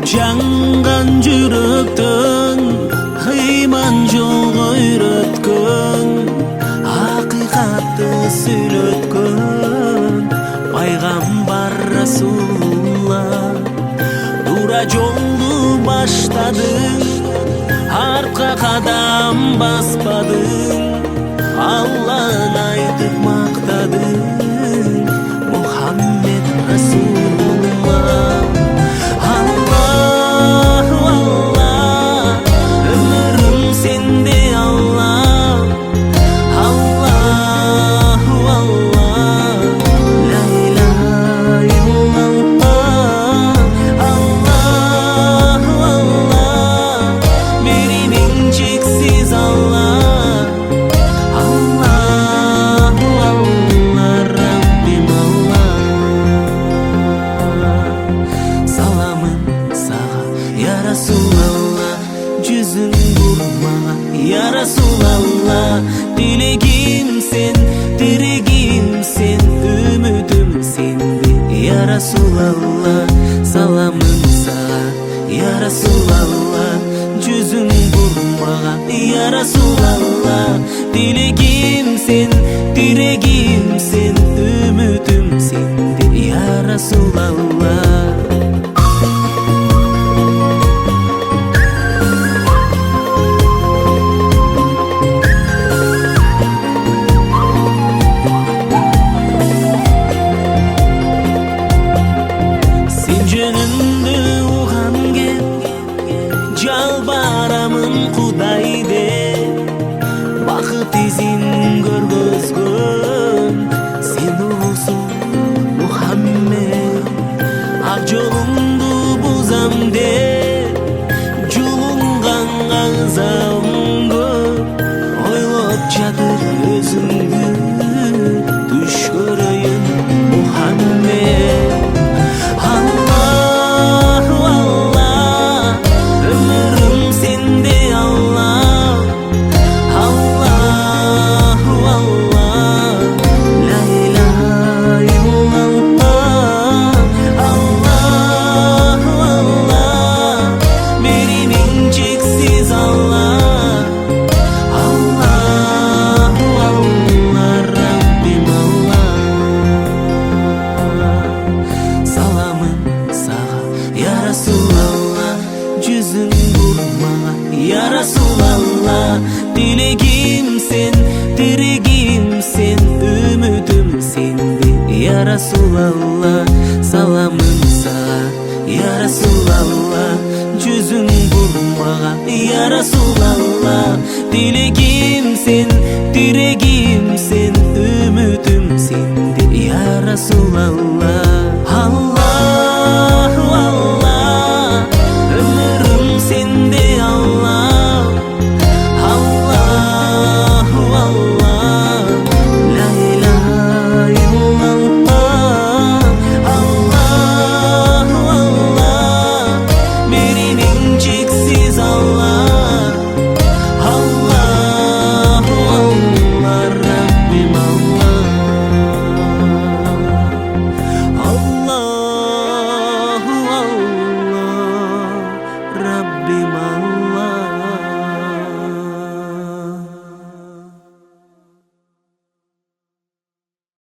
Жаңған жүректен иман жол үйреткен, ақиқатты сөйлеткен пайғамбар Расулулла. Тура жолду баштадың, артқа қадам баспадың, Алланы айтып мақтадың, Мұхаммед Расулулла. Аллаху Аллах, өмірім сенде Аллах. Аллаху Аллах, ла илаха иллаллах. Аллаху Аллах, беремең шексіз Аллах. Аллаху Аллах, Раббим Аллах. Саламым саға, я Расулалла, жүзің бұрмаға, я Расулалла. Тілегім сен, тірегім сен, үмітім сенде, я Расулалла. Саламым саға, я Расулалла, жүзің бұрмаға, я Расулалла. Тілегім сен, тірегім сен, үмітім сенде, я Расулалла. Жөніңді оған кеп, жалбарамын Құдайды, бақыт ізін көргізгін сен ұлысың Мұхаммед. Ақ жолыңды бұзам деп, жұлынған ағзауың көп, ойлап жатыр өзіңді, түш көрейін Мұхаммед. Аллаху Аллах, өмірім сенде Аллах. Аллаху Аллах, ла илаха иллаллах. Аллаху Аллах, беремең шексіз Аллах. Аллаху Аллах, Раббим Аллах. Саламым саға, я Расулалла, жүзің бұрмаға, я Расулалла. Тілегім сен, тірегім сен, үмітім сенде, я Расулалла. Саламым саға, я Расулалла, жүзің бұрмаға, я Расулалла. Тілегім сен, тірегім сен, үмітім сенде, я Расулалла.